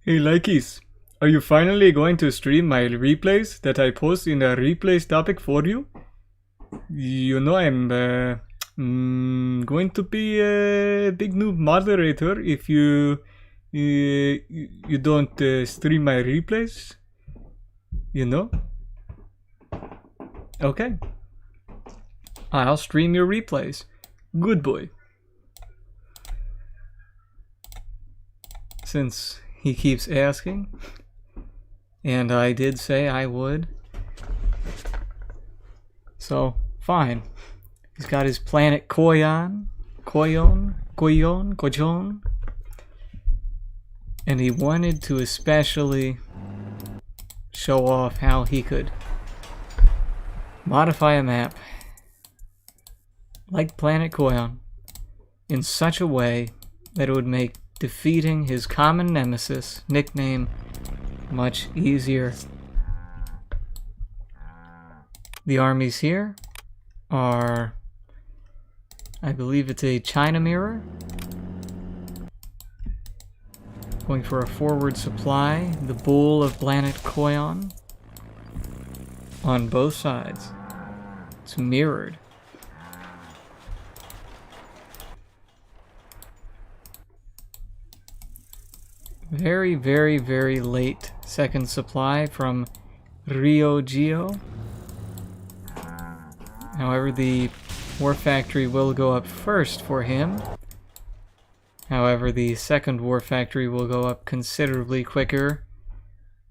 Hey Likes, are you finally going to stream my replays that I post in a replays topic for you? You know I'm going to be a big noob moderator if you don't stream my replays. You know? Okay. I'll stream your replays. Good boy. Since he keeps asking, and I did say I would. So, fine. He's got his planet Koyon, and he wanted to especially show off how he could modify a map like Planet Koyon in such a way that it would make defeating his common nemesis, NickName, much easier. The armies here are, I believe it's a China mirror. Going for a forward supply, the bull of Planet Koyon. On both sides. It's mirrored. Very, very, very late second supply from Rio Geo. However, the war factory will go up first for him. However, the second war factory will go up considerably quicker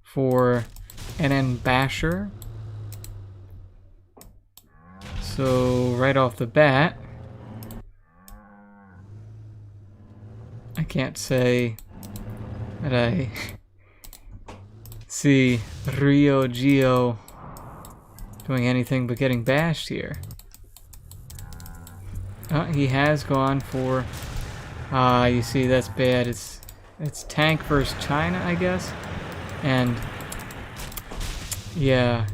for NN Basher. So, right off the bat, I can't say that I see Rio Geo doing anything but getting bashed here. He has gone for... you see, that's bad. It's tank versus China, I guess. And... yeah.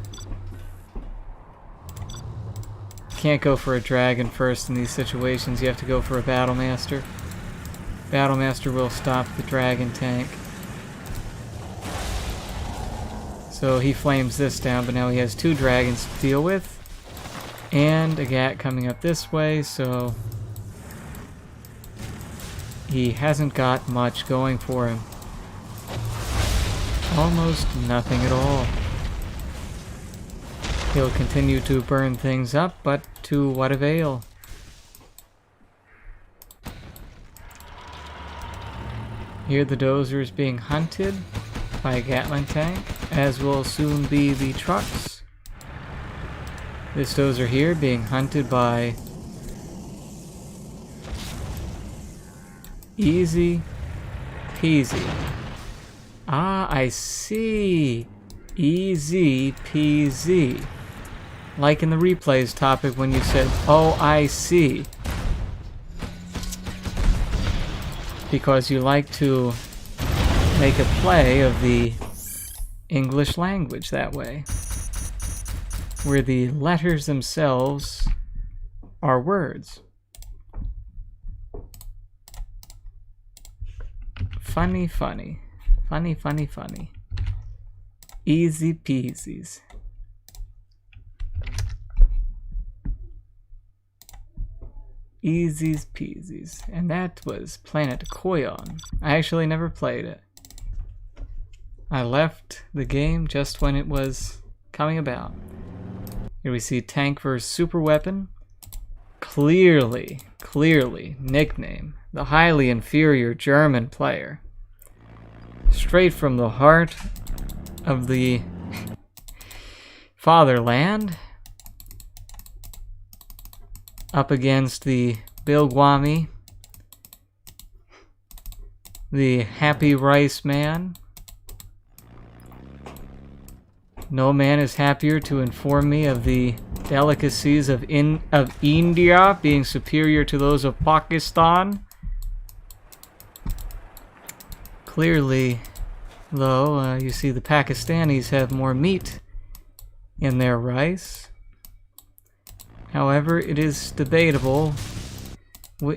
Can't go for a dragon first in these situations. You have to go for a battle master. Battle master will stop the dragon tank. So he flames this down, but now he has two dragons to deal with. And a Gat coming up this way, so he hasn't got much going for him. Almost nothing at all. He'll continue to burn things up, but to what avail? Here the dozer is being hunted by a Gatling tank, as will soon be the trucks. This dozer here being hunted by easy peasy. Ah, I see. Easy peasy. Like in the replays topic when you said, oh, I see. Because you like to make a play of the English language that way, where the letters themselves are words. Funny, funny. Funny, funny, funny. Easy peasies. Easies peasies. And that was Planet Koyon. I actually never played it. I left the game just when it was coming about. Here we see tank versus super weapon. Clearly NickName, the highly inferior German player. Straight from the heart of the fatherland. Up against the Belgaum, the happy rice man. No man is happier to inform me of the delicacies of India being superior to those of Pakistan. Clearly, though, you see the Pakistanis have more meat in their rice. However, it is debatable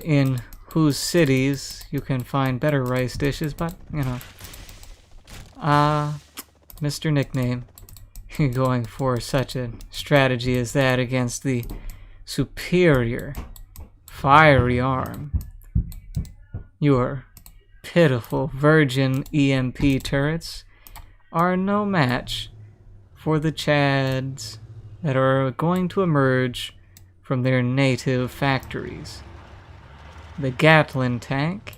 in whose cities you can find better rice dishes, but, you know, Mr. Nickname, you're going for such a strategy as that against the superior FiRe ArM. Your pitiful virgin EMP turrets are no match for the Chads that are going to emerge from their native factories. The Gatling tank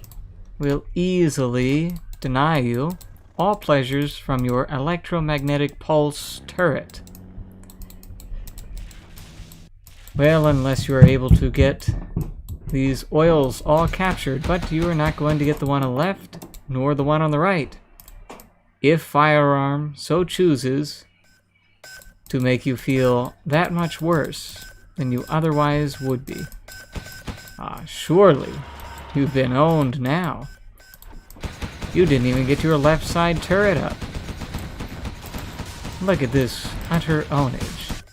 will easily deny you all pleasures from your electromagnetic pulse turret. Well, unless you are able to get these oils all captured, but you are not going to get the one on the left, nor the one on the right. If FiRe so chooses to make you feel that much worse than you otherwise would be. Surely you've been owned now. You didn't even get your left side turret up. Look at this utter ownage.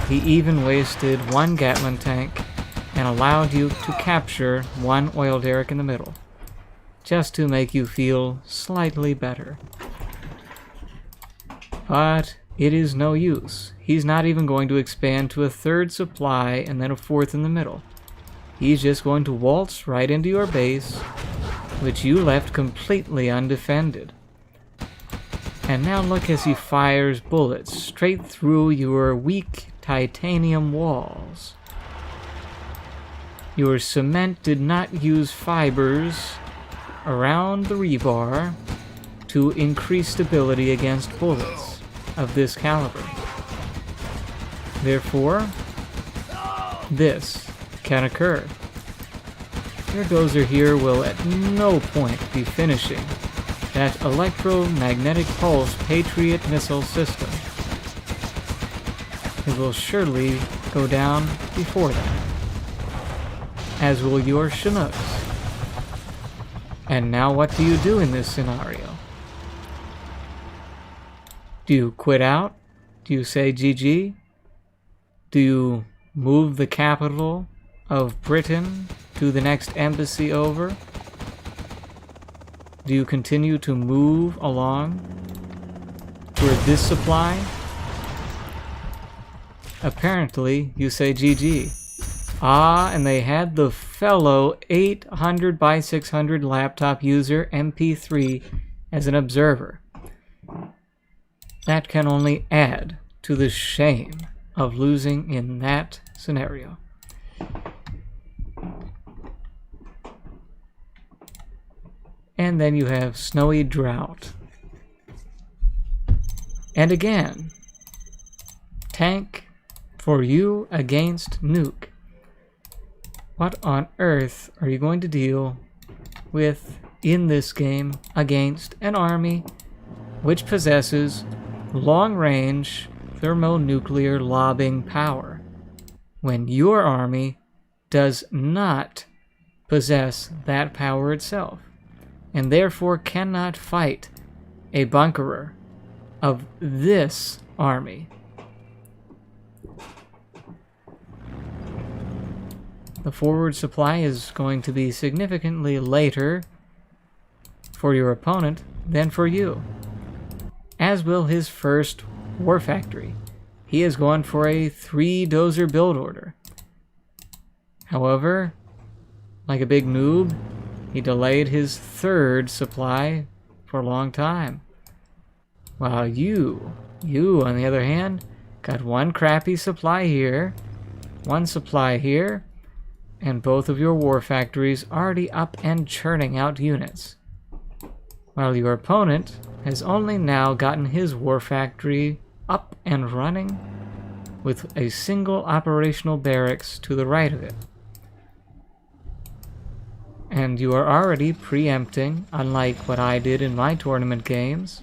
He even wasted one Gatling tank and allowed you to capture one oil derrick in the middle, just to make you feel slightly better. But it is no use. He's not even going to expand to a third supply and then a fourth in the middle. He's just going to waltz right into your base, which you left completely undefended. And now look as he fires bullets straight through your weak titanium walls. Your cement did not use fibers around the rebar to increase stability against bullets of this caliber. Therefore, this can occur. Your dozer here will at no point be finishing that electromagnetic pulse Patriot missile system. It will surely go down before that, as will your Chinooks. And now what do you do in this scenario? Do you quit out? Do you say GG? Do you move the capital of Britain to the next embassy over? Do you continue to move along toward this supply? Apparently, you say GG. And they had the fellow 800 by 600 laptop user MP3 as an observer. That can only add to the shame of losing in that scenario. And then you have snowy drought. And again, tank for you against nuke. What on earth are you going to deal with in this game against an army which possesses long-range thermonuclear lobbing power, when your army does not possess that power itself, and therefore cannot fight a bunkerer of this army? The forward supply is going to be significantly later for your opponent than for you, as will his first war factory. He is going for a 3 dozer build order. However, like a big noob, he delayed his third supply for a long time. While you on the other hand, got one crappy supply here, one supply here, and both of your war factories already up and churning out units. While your opponent has only now gotten his war factory up and running with a single operational barracks to the right of it. And you are already preempting, unlike what I did in my tournament games,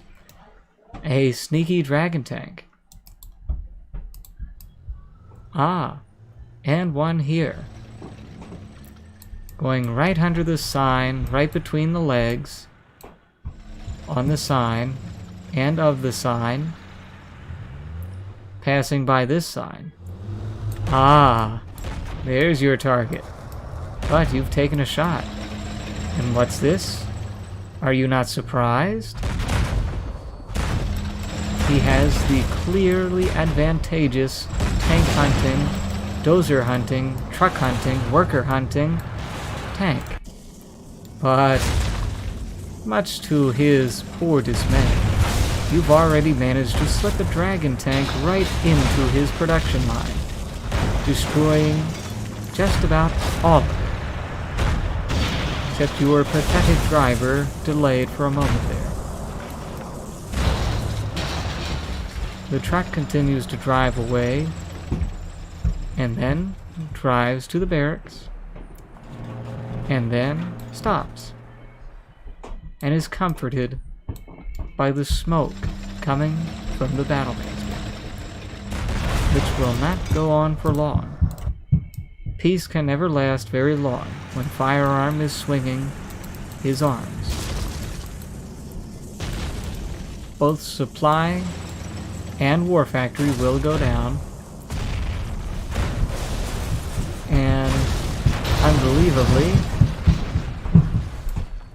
a sneaky dragon tank. And one here. Going right under the sign, right between the legs, on the sign, and of the sign, passing by this sign. There's your target. But you've taken a shot. And what's this? Are you not surprised? he has the clearly advantageous tank hunting, dozer hunting, truck hunting, worker hunting tank. But much to his poor dismay, you've already managed to slip a dragon tank right into his production line, destroying just about all of it. Except your pathetic driver delayed for a moment there. The truck continues to drive away, and then drives to the barracks, and then stops, and is comforted by the smoke coming from the battlemaster, which will not go on for long. Peace can never last very long when FiRe is swinging his arms. Both supply and war factory will go down, and unbelievably,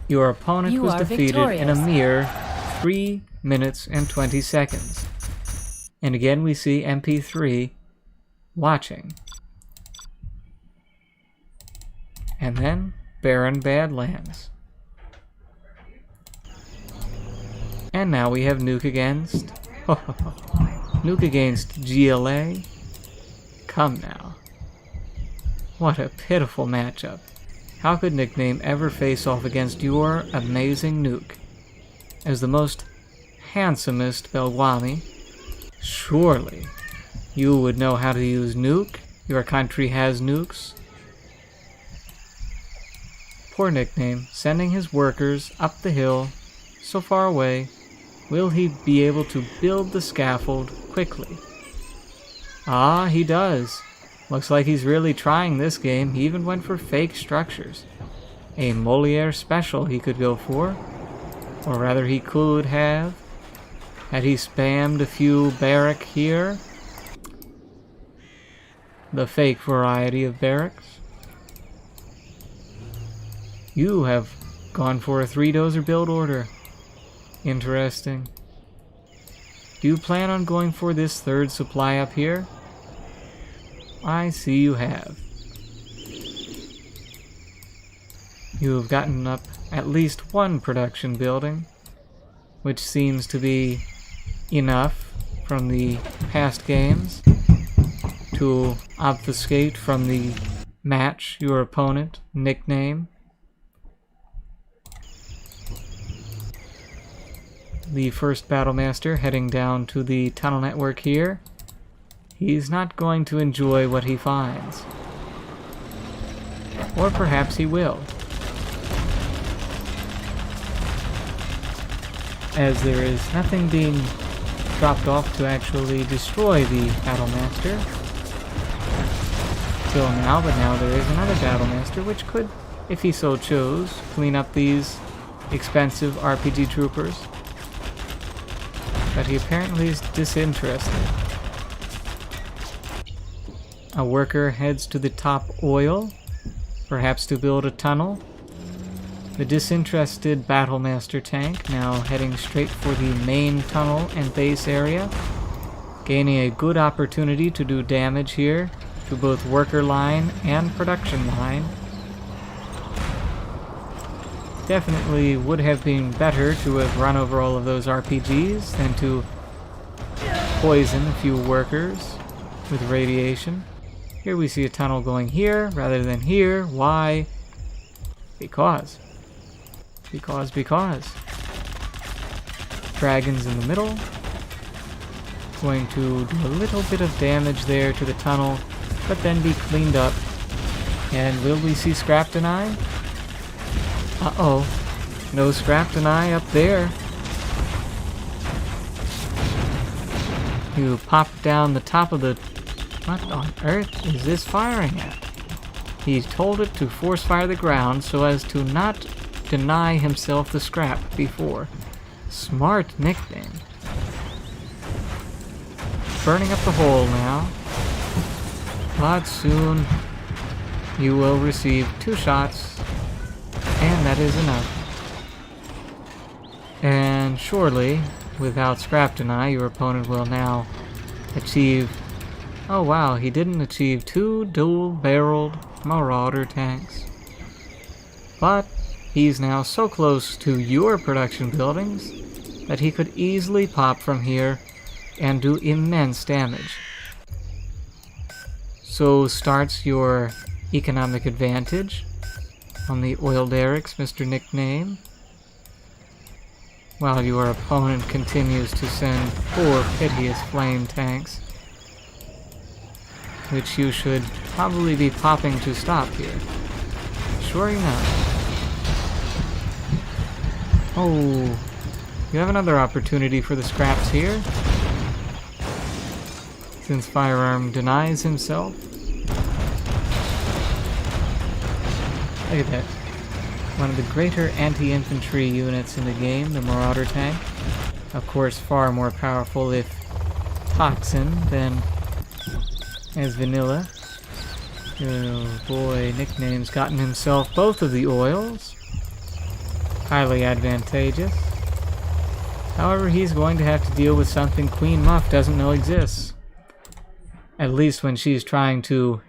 your opponent was defeated in a mere 3 minutes and 20 seconds. And again we see MP3 watching. And then Baron Bad lands. And now we have Nuke against... Nuke against GLA? Come now. What a pitiful matchup. How could NickName ever face off against your amazing Nuke? As the most handsomest Belgaum, surely you would know how to use Nuke. Your country has nukes. Poor NickName, sending his workers up the hill, so far away. Will he be able to build the scaffold quickly? Ah, he does. Looks like he's really trying this game. He even went for fake structures. A Moliere special he could go for. Or rather he could have. Had he spammed a few barrack here. The fake variety of barracks. You have gone for a 3-dozer build order. Interesting. Do you plan on going for this third supply up here? I see you have. You have gotten up at least one production building, which seems to be enough from the past games to obfuscate from the match your opponent, NickName. The first Battlemaster heading down to the tunnel network here. He's not going to enjoy what he finds. Or perhaps he will. As there is nothing being dropped off to actually destroy the Battlemaster. Till now, but now there is another Battlemaster which could, if he so chose, clean up these expensive RPG troopers. But he apparently is disinterested. A worker heads to the top oil, perhaps to build a tunnel. The disinterested Battlemaster tank now heading straight for the main tunnel and base area, gaining a good opportunity to do damage here to both worker line and production line. Definitely would have been better to have run over all of those RPGs than to poison a few workers with radiation. Here we see a tunnel going here rather than here. Why? Because. Dragons in the middle. Going to do a little bit of damage there to the tunnel, but then be cleaned up. And will we see Scrap Deny? Uh-oh. No Scrap Deny up there. You pop down the top of the... What on earth is this firing at? He told it to force fire the ground so as to not deny himself the scrap before. Smart NickName. Burning up the hole now. But soon you will receive 2 shots, and that is enough. And surely without scrap deny, your opponent will now achieve... Oh wow, he didn't achieve 2 dual-barreled Marauder tanks. But he's now so close to your production buildings that he could easily pop from here and do immense damage. So starts your economic advantage on the oil derricks, Mr. NickName, while your opponent continues to send 4 piteous flame tanks, which you should probably be popping to stop here. Sure enough. Oh, you have another opportunity for the scraps here, since FiRe denies himself. Look at that. One of the greater anti-infantry units in the game, the Marauder tank. Of course, far more powerful if toxin than as vanilla. Oh boy, NickName's gotten himself both of the oils. Highly advantageous. However, he's going to have to deal with something Queen Muff doesn't know exists. At least when she's trying to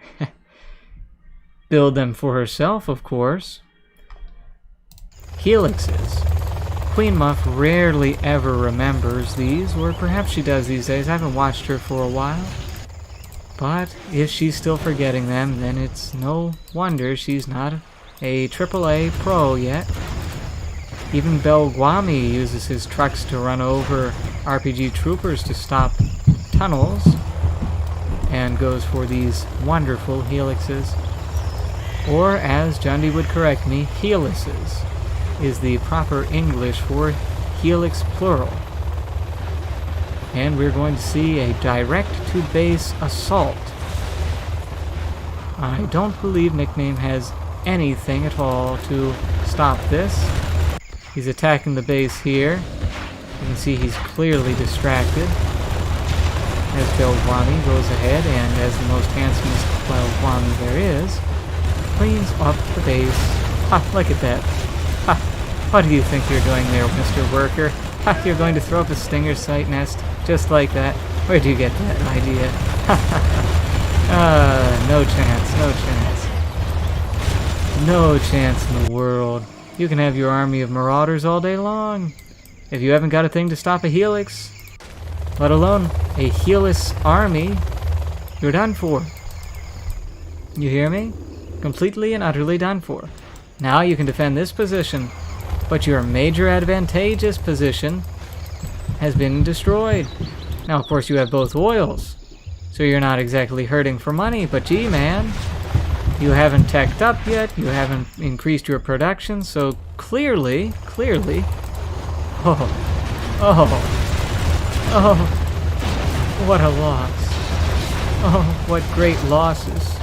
build them for herself, of course. Helixes. Queen Muff rarely ever remembers these, or perhaps she does these days. I haven't watched her for a while. But if she's still forgetting them, then it's no wonder she's not a AAA pro yet. Even Belgaum uses his trucks to run over RPG troopers to stop tunnels, and goes for these wonderful helixes. Or, as Jundi would correct me, helices is the proper English for helix plural. And we're going to see a direct-to-base assault. I don't believe NickName has anything at all to stop this. He's attacking the base here. You can see he's clearly distracted as Belgaum goes ahead and, as the most handsomest Belgaum there is, cleans up the base. Ha, look at that. Ha, what do you think you're doing there, Mr. Worker? Ha, you're going to throw up a stinger sight nest just like that? Where do you get that idea? No chance, no chance. No chance in the world. You can have your army of marauders all day long. If you haven't got a thing to stop a helix, let alone a helix army, you're done for. You hear me? Completely and utterly done for. Now you can defend this position, but your major advantageous position has been destroyed. Now, of course, you have both oils, so you're not exactly hurting for money, but gee, man, you haven't teched up yet, you haven't increased your production, so clearly, oh, what a loss. Oh, what great losses.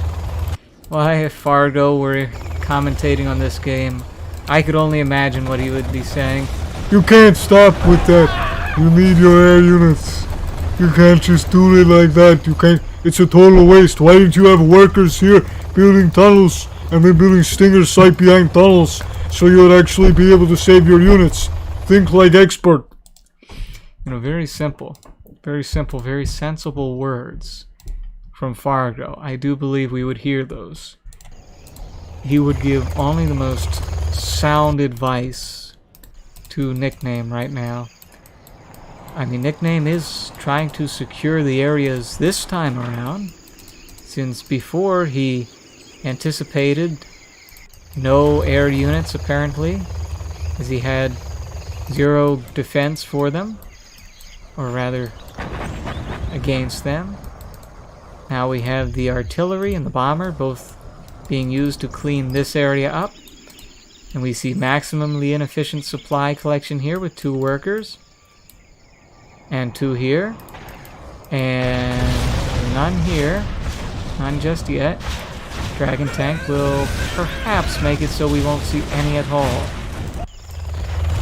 Why, if Fargo were commentating on this game, I could only imagine what he would be saying. You can't stop with that. You need your air units. You can't just do it like that. You can't. It's a total waste. Why didn't you have workers here building tunnels and then building stinger sight behind tunnels so you would actually be able to save your units? Think like expert. You know, very simple, very sensible words from Fargo. I do believe we would hear those. He would give only the most sound advice to NickName right now. I mean, NickName is trying to secure the areas this time around, since before he anticipated no air units, apparently, as he had 0 defense for them, or rather, against them. Now we have the artillery and the bomber, both being used to clean this area up. And we see maximally inefficient supply collection here with 2 workers. And 2 here. And none here. None just yet. Dragon tank will perhaps make it so we won't see any at all.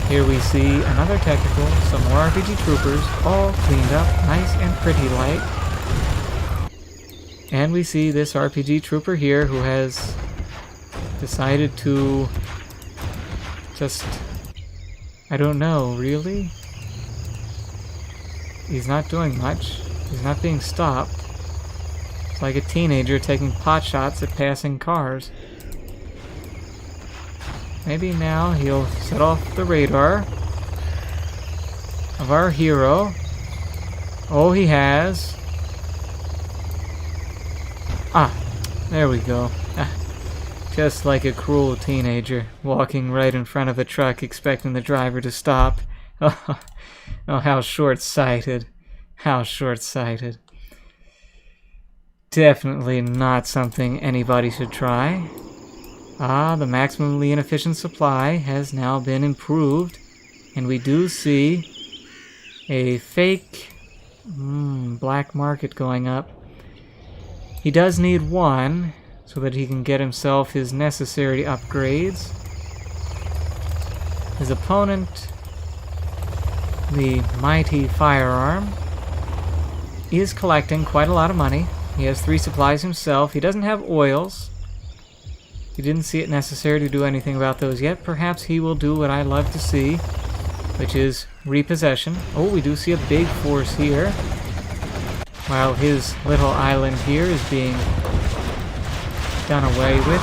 Here we see another technical, some more RPG troopers, all cleaned up, nice and pretty light. And we see this RPG trooper here who has decided to just, I don't know, really? he's not doing much. He's not being stopped. It's like a teenager taking pot shots at passing cars. Maybe now he'll set off the radar of our hero. Oh, he has. Ah, there we go. Just like a cruel teenager, walking right in front of a truck expecting the driver to stop. Oh, how short-sighted. How short-sighted. Definitely not something anybody should try. Ah, the maximally inefficient supply has now been improved, and we do see a fake black market going up. He does need one, so that he can get himself his necessary upgrades. His opponent, the mighty FiRe, is collecting quite a lot of money. He has 3 supplies himself. He doesn't have oils. He didn't see it necessary to do anything about those yet. Perhaps he will do what I love to see, which is repossession. Oh, we do see a big force here, while his little island here is being done away with.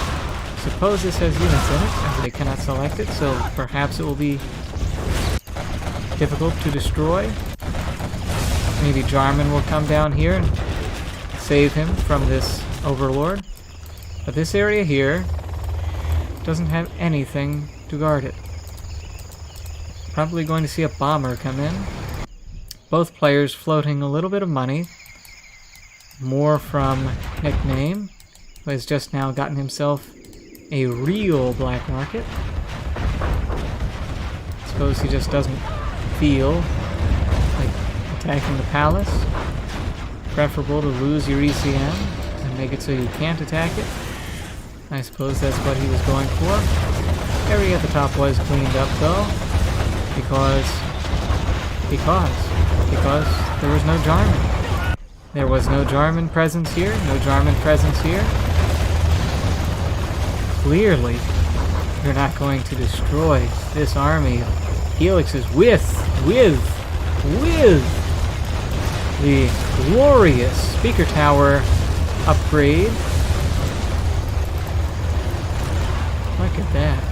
Suppose this has units in it, as they cannot select it, so perhaps it will be difficult to destroy. Maybe Jarman will come down here and save him from this overlord. But this area here doesn't have anything to guard it. Probably going to see a bomber come in. Both players floating a little bit of money. More from NickName, who has just now gotten himself a real black market. Suppose he just doesn't feel like attacking the palace. Preferable to lose your ECM and make it so you can't attack it. I suppose that's what he was going for. Area at the top was cleaned up though, because there was no Jarman. There was no Jarman presence here, no Jarman presence here. Clearly, you're not going to destroy this army of Helixes with the glorious speaker tower upgrade. Look at that.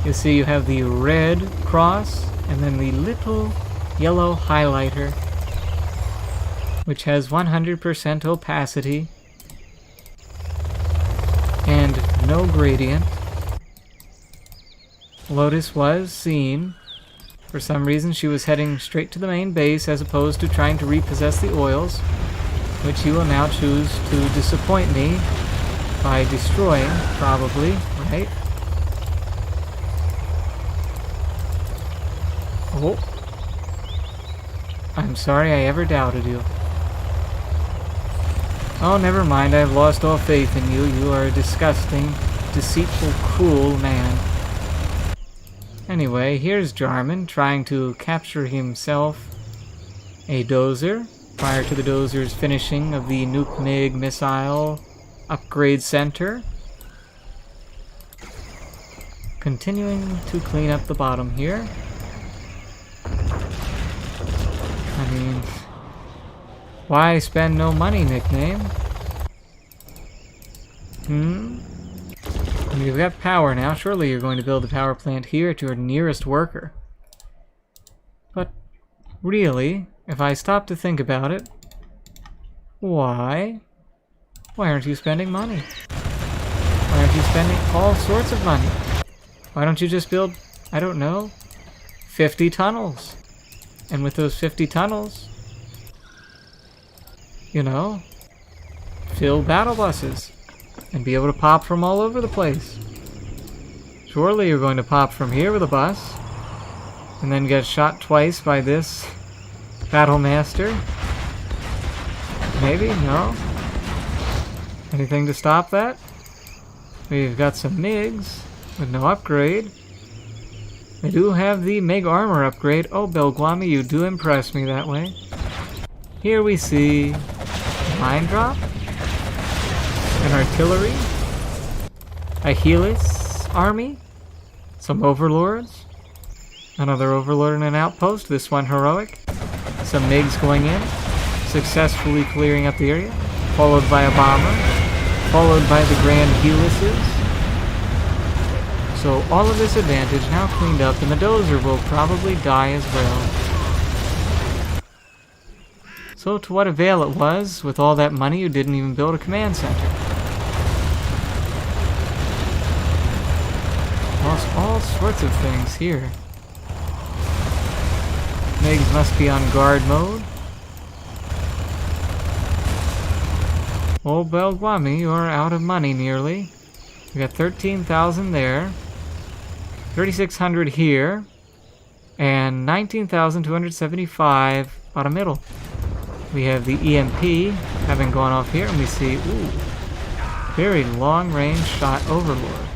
You see you have the red cross and then the little yellow highlighter, which has 100% opacity and no gradient. Lotus was seen. For some reason she was heading straight to the main base as opposed to trying to repossess the oils, which you will now choose to disappoint me by destroying, probably, right? Oh. I'm sorry I ever doubted you. Oh, never mind, I've lost all faith in you. You are a disgusting, deceitful, cruel man. Anyway, here's Jarman trying to capture himself a dozer prior to the dozer's finishing of the Nuke MiG missile upgrade center. Continuing to clean up the bottom here. I mean, why spend no money, NickName? You've got power now. Surely you're going to build a power plant here at your nearest worker. But really, if I stop to think about it, why aren't you spending money? Why aren't you spending all sorts of money? Why don't you just build, I don't know, 50 tunnels? And with those 50 tunnels, you know, fill battle buses and be able to pop from all over the place. Surely you're going to pop from here with a bus and then get shot twice by this battle master. Maybe? No? Anything to stop that? We've got some MiGs with no upgrade. They do have the MiG armor upgrade. Oh, Belgaum, you do impress me that way. Here we see mine drop, an artillery, a Helix army, some overlords, another overlord and an outpost, this one heroic, Some MiGs going in, successfully clearing up the area, followed by a bomber, followed by the Grand Helices. So all of this advantage now cleaned up, and the dozer will probably die as well. So to what avail it was, with all that money you didn't even build a command center. Lost all sorts of things here. MiGs must be on guard mode. Old Belgaum, you are out of money nearly. We got 13,000 there, 3,600 here, and 19,275 bottom middle. We have the EMP having gone off here, and we see, ooh, very long-range shot Overlord.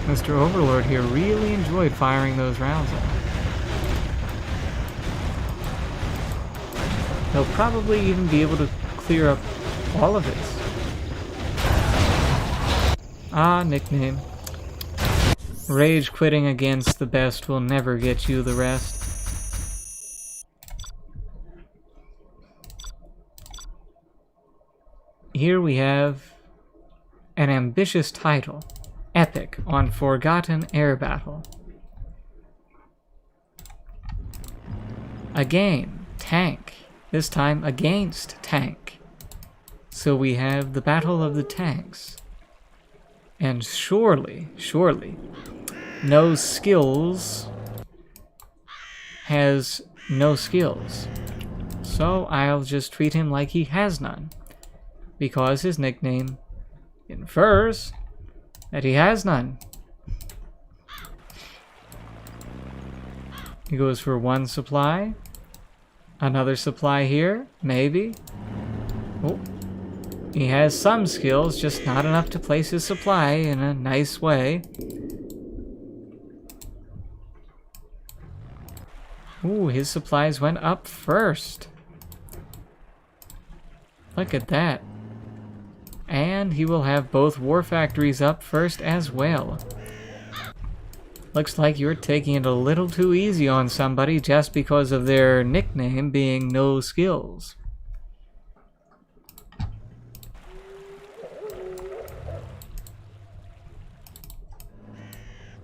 Mr. Overlord here really enjoyed firing those rounds at him. He'll probably even be able to clear up all of this. Ah, nickname. Rage quitting against the best will never get you the rest. Here we have an ambitious title. Epic on Forgotten Air Battle. Again, tank. This time against tank. So we have the Battle of the Tanks. And surely, no skills has no skills. So I'll just treat him like he has none. Because his nickname infers that he has none. He goes for one supply. Another supply here, maybe. Oh, he has some skills, just not enough to place his supply in a nice way. Ooh, his supplies went up first. Look at that. And he will have both war factories up first as well. Looks like you're taking it a little too easy on somebody just because of their nickname being no skills.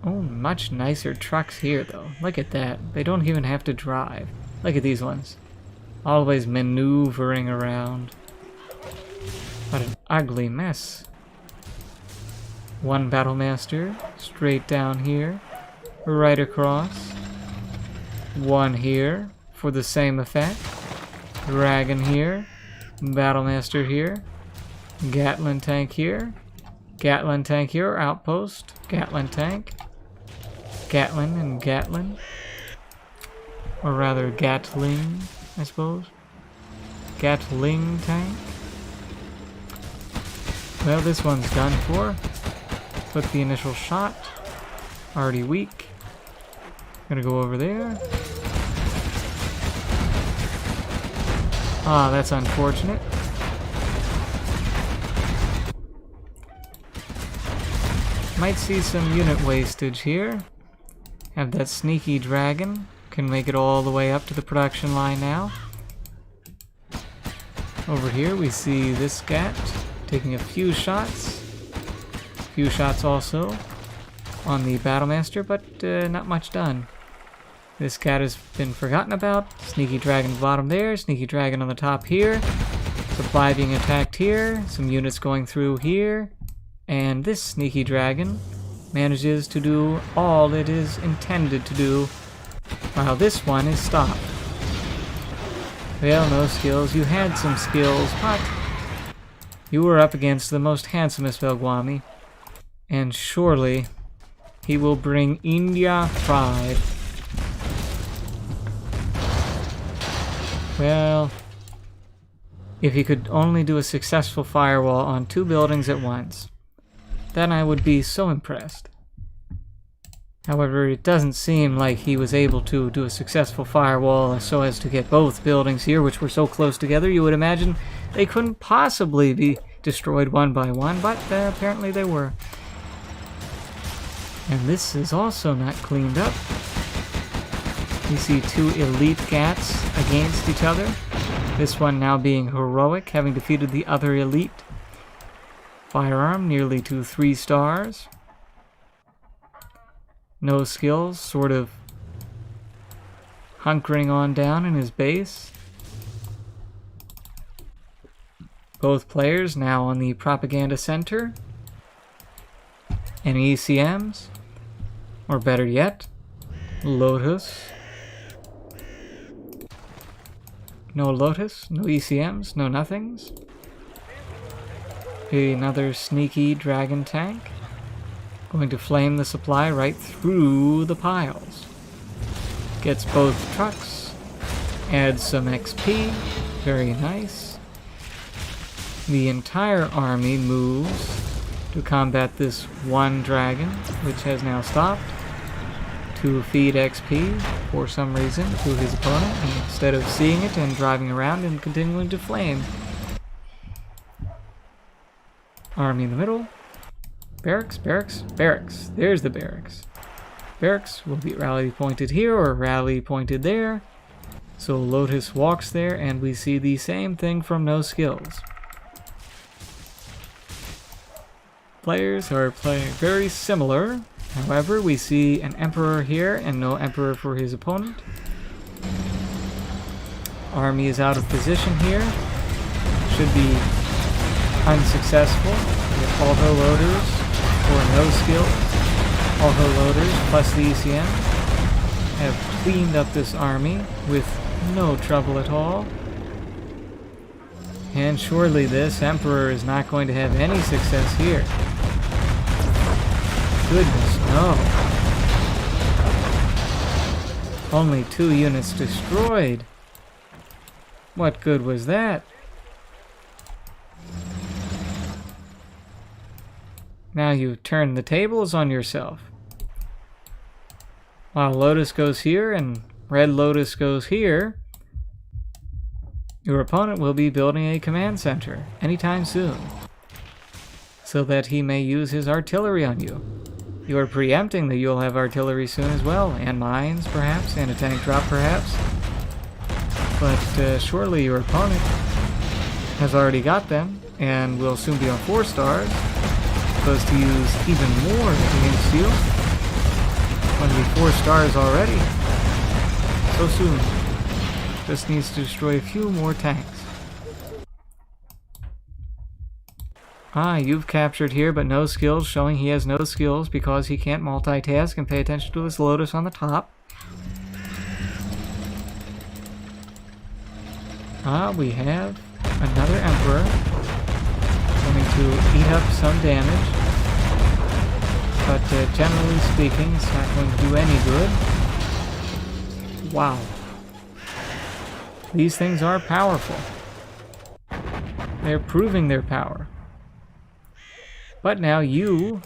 Oh, much nicer trucks here though. Look at that. They don't even have to drive. Look at these ones. Always maneuvering around. What an ugly mess. One Battlemaster straight down here. Right across. One here for the same effect. Dragon here. Battlemaster here. Gatling tank here. Gatling tank here. Outpost. Gatling tank. Gatling and Gatling. Or rather Gatling, I suppose. Gatling tank. Well, this one's done for. Put the initial shot. Already weak. Gonna go over there. Ah, that's unfortunate. Might see some unit wastage here. Have that sneaky dragon. Can make it all the way up to the production line now. Over here we see this scat taking a few shots. A few shots also on the Battlemaster, but not much done. This cat has been forgotten about. Sneaky dragon bottom there, sneaky dragon on the top here. Supply being attacked here, some units going through here. And this sneaky dragon manages to do all it is intended to do, while this one is stopped. Well, no skills. You had some skills, but you were up against the most handsomest Belgaum, and surely he will bring India pride. Well, if he could only do a successful firewall on 2 buildings at once, then I would be so impressed. However, it doesn't seem like he was able to do a successful firewall so as to get both buildings here, which were so close together. You would imagine they couldn't possibly be destroyed one by one, but apparently they were. And this is also not cleaned up. We see two elite Gats against each other. This one now being heroic, having defeated the other elite. FiRe nearly to 3 stars. No skills, sort of hunkering on down in his base. Both players now on the propaganda center. And ECMs, or better yet, Lotus. No Lotus, no ECMs, no nothings. Another sneaky dragon tank. Going to flame the supply right through the piles. Gets both trucks. Adds some XP. Very nice. The entire army moves to combat this one dragon, which has now stopped, to feed XP for some reason to his opponent, instead of seeing it and driving around and continuing to flame. Army in the middle. Barracks, barracks, barracks. There's the barracks. Barracks will be rally pointed here or rally pointed there. So Lotus walks there and we see the same thing from No Skills. Players are playing very similar. However, we see an Emperor here and no Emperor for his opponent. Army is out of position here. Should be unsuccessful. With auto loaders or no skills. Auto loaders plus the ECM have cleaned up this army with no trouble at all. And surely this Emperor is not going to have any success here. Goodness, no. Only 2 units destroyed. What good was that? Now you've turned the tables on yourself. While Lotus goes here and Red Lotus goes here, your opponent will be building a command center anytime soon, so that he may use his artillery on you. You are preempting that you'll have artillery soon as well, and mines perhaps, and a tank drop perhaps. But surely your opponent has already got them, and will soon be on 4 stars, supposed to use even more against you. Going to be 4 stars already. So soon. Just needs to destroy a few more tanks. Ah, you've captured here, but no skills, showing he has no skills because he can't multitask and pay attention to his Lotus on the top. Ah, we have another Emperor going to eat up some damage. But generally speaking, it's not going to do any good. Wow. These things are powerful. They're proving their power. But now you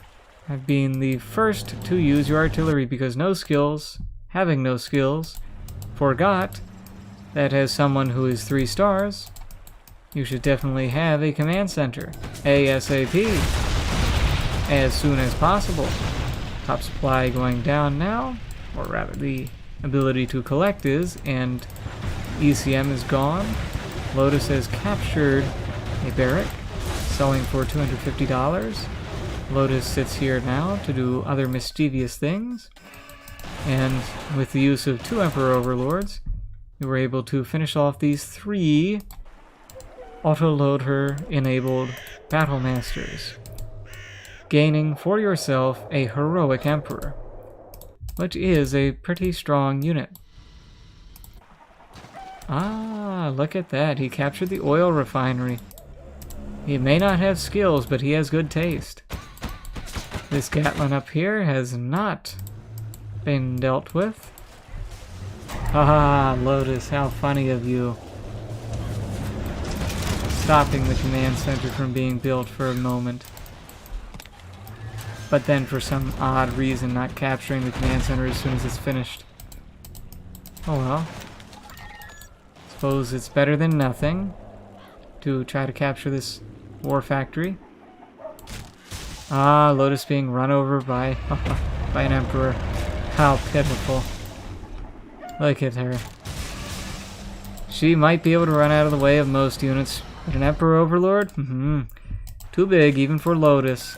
have been the first to use your artillery because no skills, having no skills, forgot that as someone who is 3 stars, you should definitely have a command center, ASAP, as soon as possible. Top supply going down now, or rather the ability to collect is, and ECM is gone. Lotus has captured a barrack, selling for $250. Lotus sits here now to do other mischievous things, and with the use of 2 Emperor Overlords, you were able to finish off these 3 auto-loader enabled Battle Masters, gaining for yourself a heroic Emperor, which is a pretty strong unit. Ah, look at that. He captured the oil refinery. He may not have skills, but he has good taste. This Gatlin up here has not been dealt with. Haha, Lotus, how funny of you. Stopping the command center from being built for a moment. But then for some odd reason not capturing the command center as soon as it's finished. Oh well. Suppose it's better than nothing to try to capture this war factory. Ah, Lotus being run over by an Emperor. How pitiful. Look at her. She might be able to run out of the way of most units, but an Emperor Overlord? Too big, even for Lotus.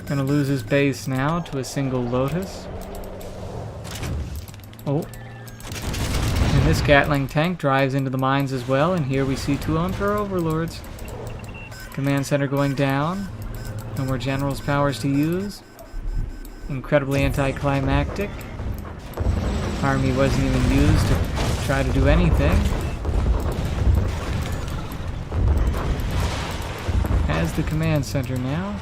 Gonna lose his base now to a single Lotus. Oh. And this Gatling tank drives into the mines as well, and here we see two Emperor Overlords. Command center going down. No more general's powers to use. Incredibly anticlimactic. Army wasn't even used to try to do anything. Has the command center now.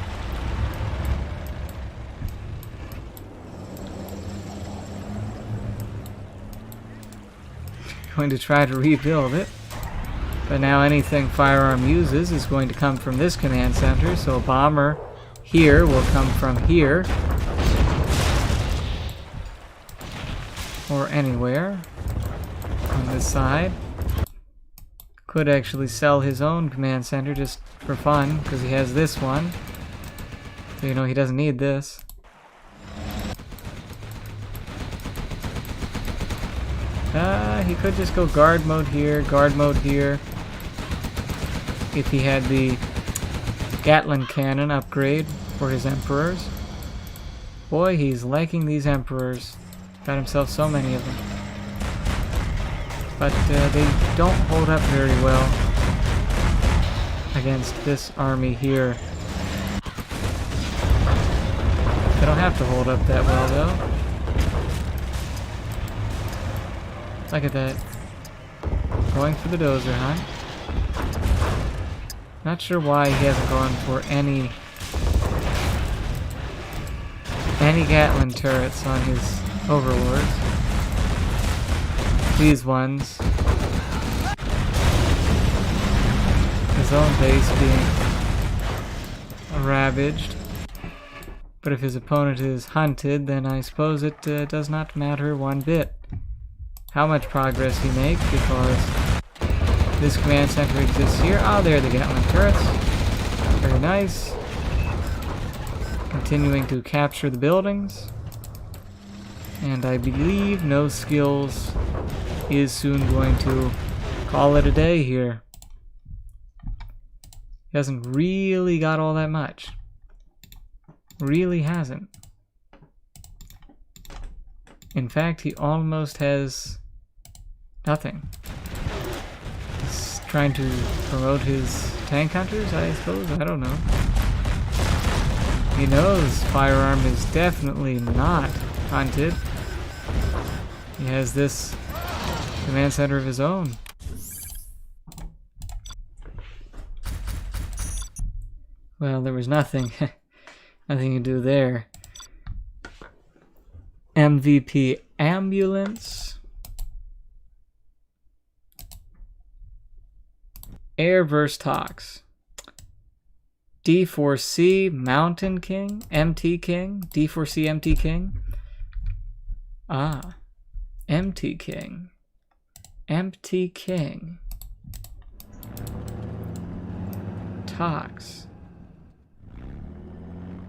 Going to try to rebuild it. But now anything FireArm uses is going to come from this command center, so a bomber here will come from here. Or anywhere on this side. Could actually sell his own command center just for fun, because he has this one. So you know he doesn't need this. He could just go guard mode here, if he had the Gatling cannon upgrade for his Emperors. Boy, he's liking these Emperors. Got himself so many of them. But they don't hold up very well against this army here. They don't have to hold up that well, though. Look at that. Going for the dozer hunt. Not sure why he hasn't gone for any Gatling turrets on his Overlords. These ones. His own base being ravaged. But if his opponent is hunted, then I suppose it does not matter one bit how much progress he makes, because this command center exists here. Oh, there are the Gatling turrets. Very nice. Continuing to capture the buildings. And I believe no skills is soon going to call it a day here. He hasn't really got all that much. Really hasn't. In fact, he almost has nothing. He's trying to promote his tank hunters, I suppose? I don't know. He knows FireArm is definitely not hunted. He has this command center of his own. Well, there was nothing to do there. MVP ambulance. Air vs. Tox. D4C Mountain King. MT King. D4C MT King. Ah. MT King. MT King. Tox.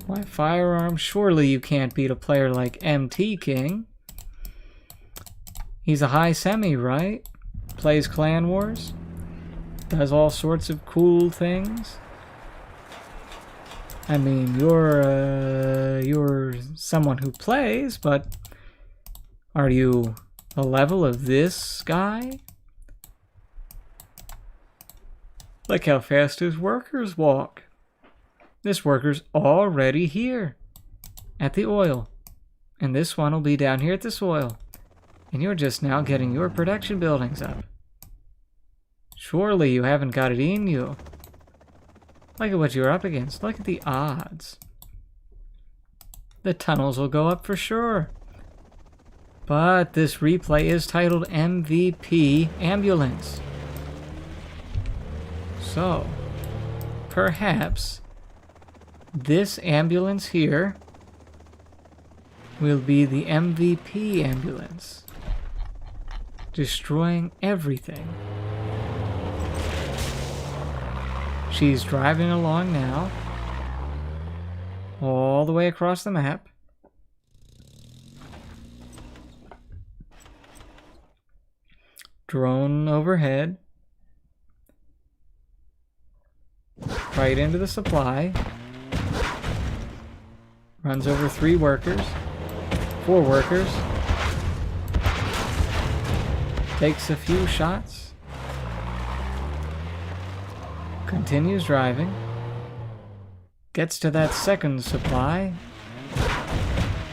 Why, FireArm? Surely you can't beat a player like MT King. He's a high semi, right? Plays Clan Wars. Does all sorts of cool things. I mean, you're someone who plays, but are you the level of this guy? Look how fast his workers walk. This worker's already here at the oil. And this one will be down here at this oil. And you're just now getting your production buildings up. Surely you haven't got it in you. Look at what you're up against. Look at the odds. The tunnels will go up for sure. But this replay is titled MVP Ambulance. So, perhaps this ambulance here will be the MVP ambulance. Destroying everything. She's driving along now. All the way across the map. drone overhead. Right into the supply. Runs over 3 workers. 4 workers. Takes a few shots. Continues driving. Gets to that second supply.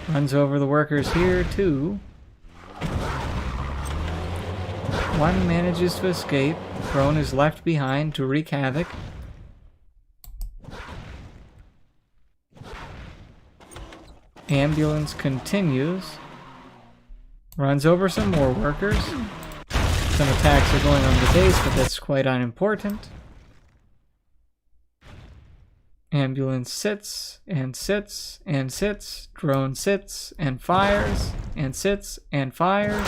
Runs over the workers here too. One manages to escape. Drone is left behind to wreak havoc. Ambulance continues. Runs over some more workers. Some attacks are going on the base, but that's quite unimportant. Ambulance sits and sits and sits. Drone sits and fires and sits and fires.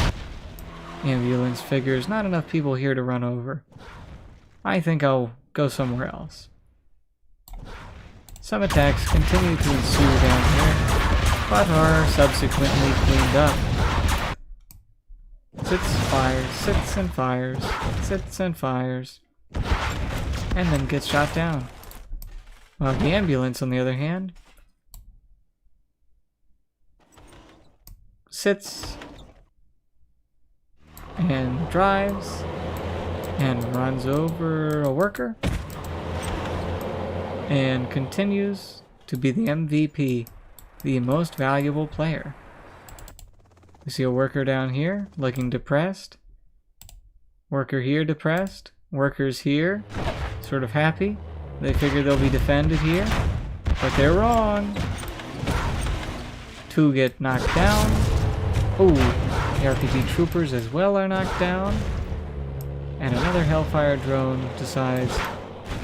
Ambulance figures not enough people here to run over. I think I'll go somewhere else. Some attacks continue to ensue down here, but are subsequently cleaned up. Sits, fires, sits and fires, sits and fires, and then gets shot down. Well, the ambulance, on the other hand, sits and drives and runs over a worker and continues to be the MVP, the most valuable player. We see a worker down here looking depressed. Worker here depressed. Workers here sort of happy. They figure they'll be defended here, but they're wrong. 2 get knocked down. Oh, the RPG troopers as well are knocked down. And another Hellfire drone decides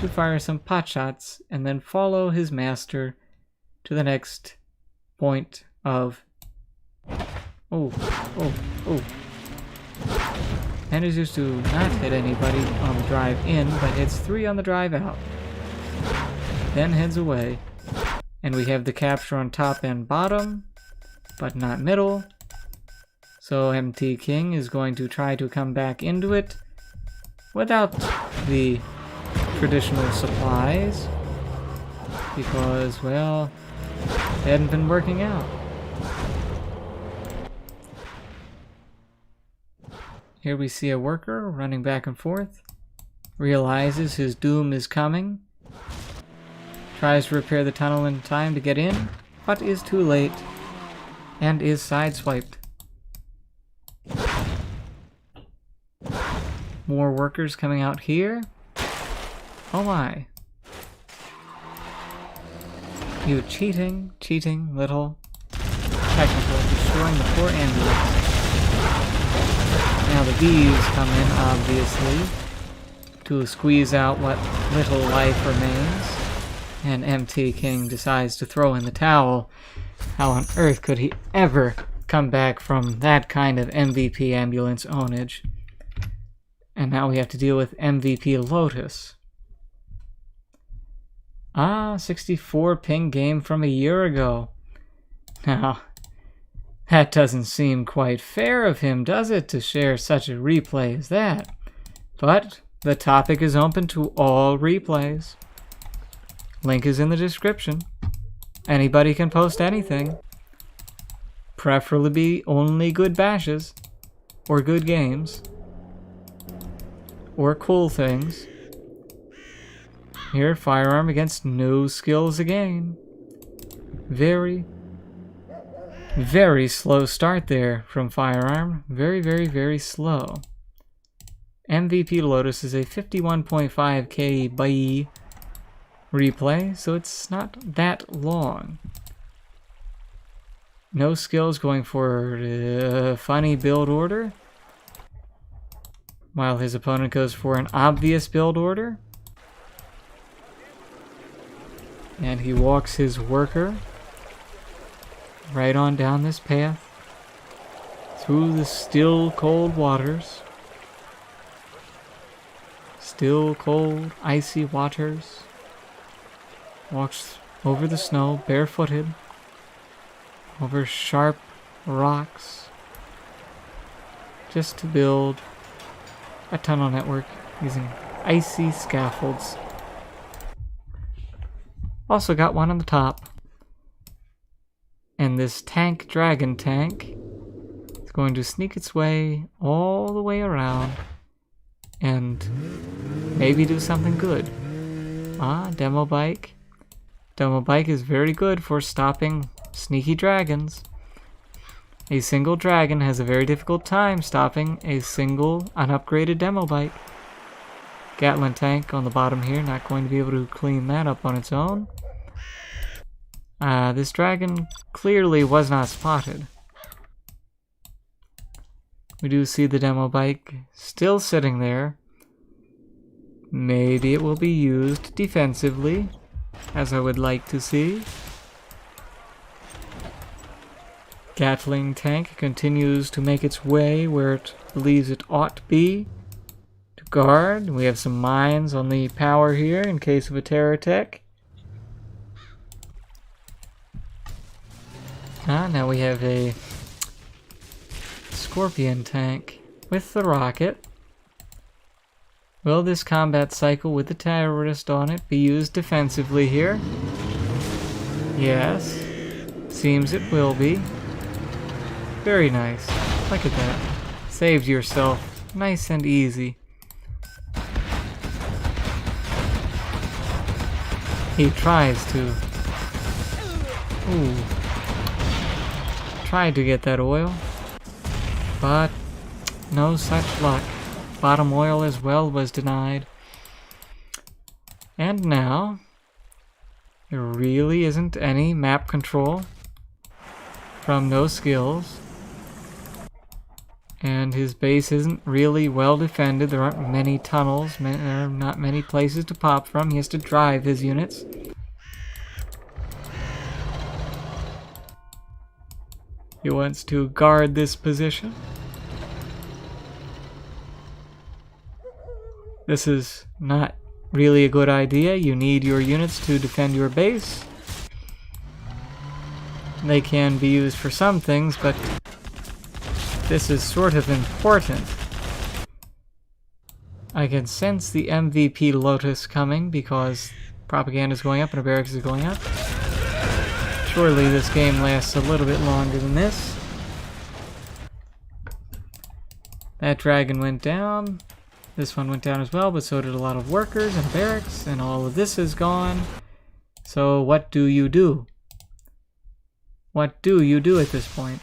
to fire some potshots and then follow his master to the next point of... Oh. Manages to not hit anybody on the drive in, but hits 3 on the drive out. Then heads away. And we have the capture on top and bottom, but not middle. So MT King is going to try to come back into it without the traditional supplies, because, well, they hadn't been working out. Here we see a worker running back and forth, realizes his doom is coming, tries to repair the tunnel in time to get in, but is too late, and is sideswiped. More workers coming out here. Oh my. You cheating little technical, destroying the poor ambulance. Now the bees come in, obviously, to squeeze out what little life remains. And MT King decides to throw in the towel. How on earth could he ever come back from that kind of MVP ambulance ownage? And now we have to deal with MVP Lotus. 64 ping game from a year ago. Now, that doesn't seem quite fair of him, does it, to share such a replay as that? But the topic is open to all replays. Link is in the description. Anybody can post anything. Preferably only good bashes, or good games, or cool things. Here, FireArm against no skills again. Very slow start there from FireArm. Very slow. MVP Lotus is a 51.5 KB replay, so it's not that long. No skills going for a funny build order, while his opponent goes for an obvious build order. And he walks his worker right on down this path through the still cold waters. Still cold, icy waters. Walks over the snow barefooted, over sharp rocks, just to build a tunnel network using icy scaffolds. Also got one on the top. And this dragon tank, is going to sneak its way all the way around and maybe do something good. Ah, demo bike. Demo bike is very good for stopping sneaky dragons. A single dragon has a very difficult time stopping a single unupgraded demo bike. Gatling tank on the bottom here, not going to be able to clean that up on its own. This dragon clearly was not spotted. We do see the demo bike still sitting there. Maybe it will be used defensively, as I would like to see. Gatling tank continues to make its way where it believes it ought to be. To guard, we have some mines on the power here in case of a terror attack. Now we have a Scorpion tank with the rocket. Will this combat cycle with the terrorist on it be used defensively here? Yes. Seems it will be. Very nice. Look at that. Saved yourself. Nice and easy. He tries to... Ooh. Tried to get that oil, but no such luck. Bottom oil as well was denied. And now, there really isn't any map control from no skills. And his base isn't really well defended. There aren't many tunnels, there are not many places to pop from. He has to drive his units. He wants to guard this position. This is not really a good idea. You need your units to defend your base. They can be used for some things, but this is sort of important. I can sense the MVP Lotus coming because propaganda is going up and a barracks is going up. Surely this game lasts a little bit longer than this. That dragon went down. This one went down as well, but so did a lot of workers and barracks, and all of this is gone. So what do you do? What do you do at this point?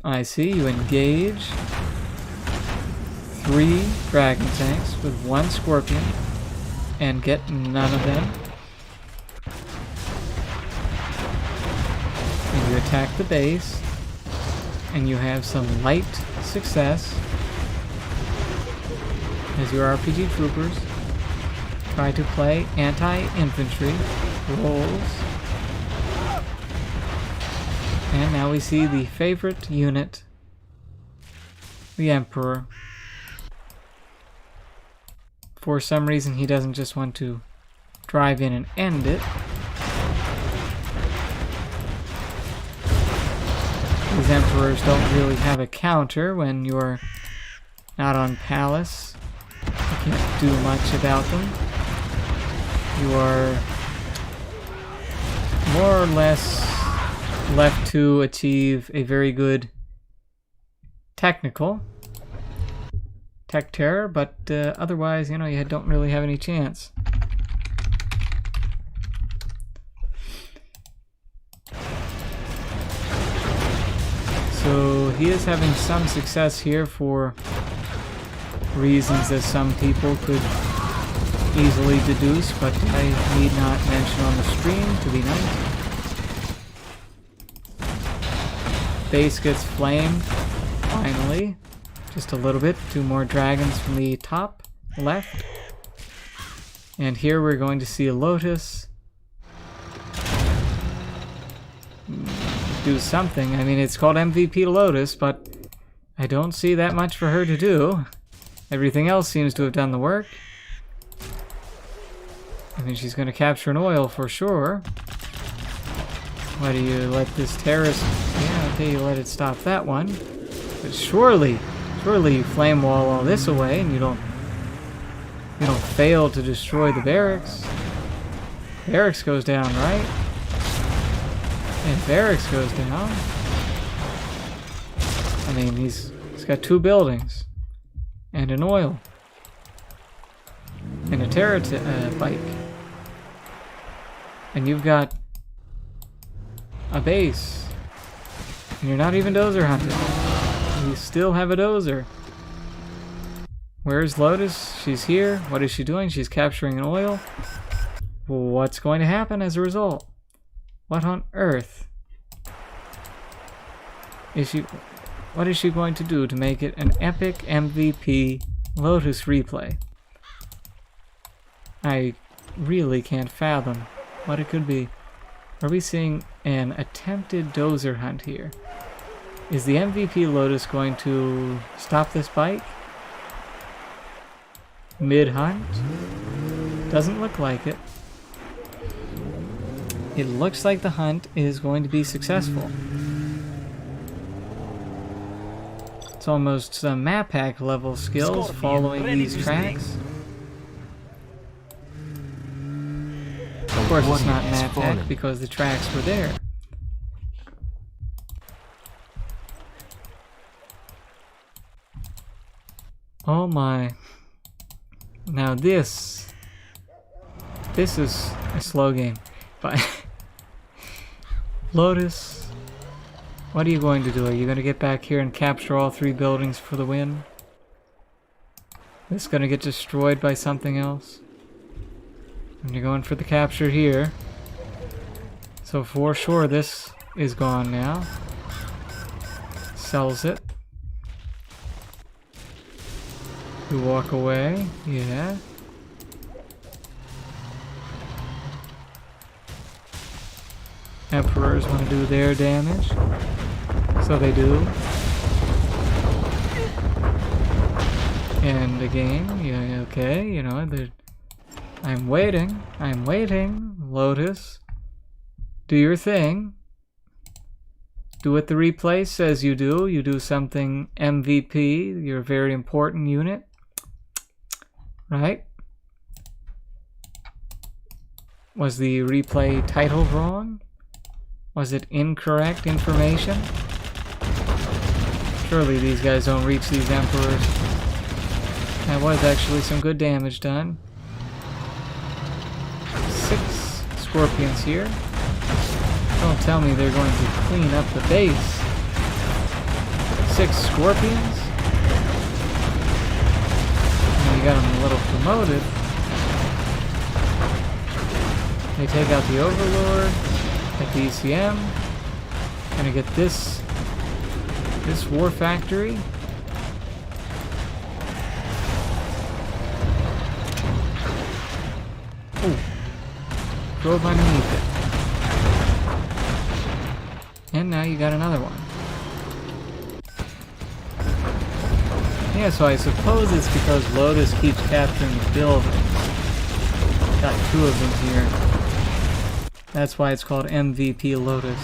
I see you engage 3 dragon tanks with 1 scorpion and get none of them. And you attack the base and you have some light success as your RPG troopers try to play anti-infantry roles. And now we see the favorite unit, the Emperor. For some reason he doesn't just want to drive in and end it. These Emperors don't really have a counter when you're not on Palace. You can't do much about them. You are more or less left to achieve a very good technical tech terror, but otherwise, you know, you don't really have any chance. So he is having some success here for reasons that some people could easily deduce, but I need not mention on the stream to be nice. Base gets flamed, finally. Just a little bit. 2 more dragons from the top left. And here we're going to see a Lotus do something. I mean, it's called MVP Lotus, but I don't see that much for her to do. Everything else seems to have done the work. I mean, she's going to capture an oil for sure. Why do you let this terrorist... Yeah, okay, you let it stop that one. But surely Surely you flame wall all this away and you don't fail to destroy the barracks. Barracks goes down, right? And barracks goes down. I mean, he's got 2 buildings and an oil and a terror bike, and you've got a base, and you're not even dozer hunting. You still have a dozer. Where's Lotus? She's here. What is she doing? She's capturing an oil. What's going to happen as a result? What on earth is she? What is she going to do to make it an epic MVP Lotus replay? I really can't fathom what it could be. Are we seeing an attempted dozer hunt here? Is the MVP Lotus going to stop this bike mid-hunt? Doesn't look like it. It looks like the hunt is going to be successful. It's almost some map hack level skills following these tracks. Of course it's not map hack because the tracks were there. Oh my. Now this is a slow game, but Lotus, what are you going to do? Are you going to get back here and capture all 3 buildings for the win? This going to get destroyed by something else? And you're going for the capture here. So for sure this is gone now. Sells it. You walk away, yeah. Emperors want to do their damage. So they do. End the game, yeah, okay, you know, I'm waiting, Lotus. Do your thing. Do what the replay says you do. You do something MVP, you're a very important unit. Right? Was the replay title wrong? Was it incorrect information? Surely these guys don't reach these emperors. That was actually some good damage done. 6 scorpions here. Don't tell me they're going to clean up the base. 6 scorpions? You got them a little promoted. They take out the Overlord at the ECM. Gonna get this war factory. Oh, drove underneath it. And now you got another one. Yeah, so I suppose it's because Lotus keeps capturing the buildings. Got 2 of them here. That's why it's called MVP Lotus.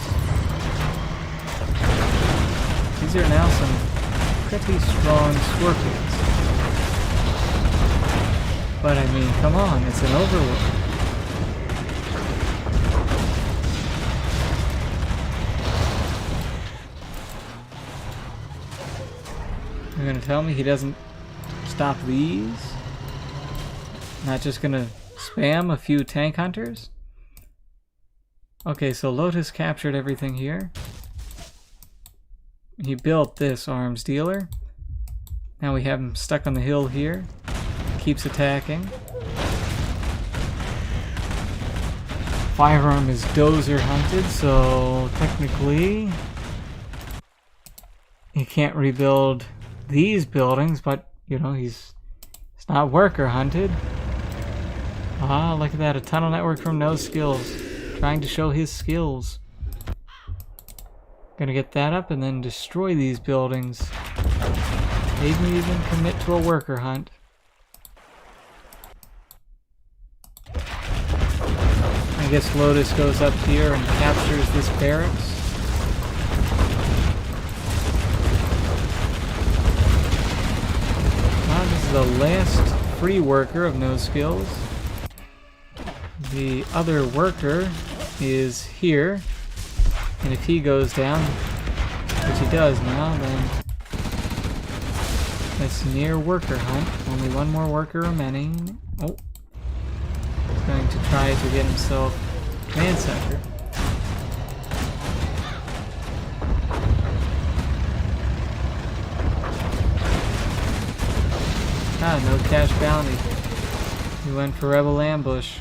These are now some pretty strong scorpions. But I mean, come on, it's an Overlord. You're gonna tell me he doesn't stop these? Not just gonna spam a few tank hunters? Okay, so Lotus captured everything here. He built this arms dealer. Now we have him stuck on the hill here. Keeps attacking. FiRe is dozer hunted, so technically he can't rebuild these buildings, but you know, he's not worker hunted. Ah, look at that, a tunnel network from no skills, trying to show his skills. Gonna get that up and then destroy these buildings. Maybe even commit to a worker hunt. I guess Lotus goes up here and captures this barracks. the last free worker of no skills. The other worker is here, and if he goes down, which he does now, then that's near worker hunt. Only one more worker remaining. Oh, he's going to try to get himself command center. Ah, no cash bounty. He went for Rebel Ambush.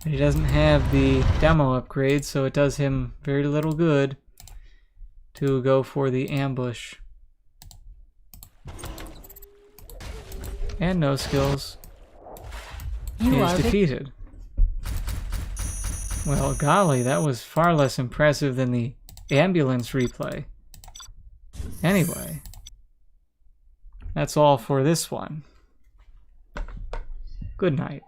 He doesn't have the demo upgrade, so it does him very little good to go for the ambush. And no skills. He is defeated. Well, golly, that was far less impressive than the ambulance replay. Anyway, that's all for this one. Good night.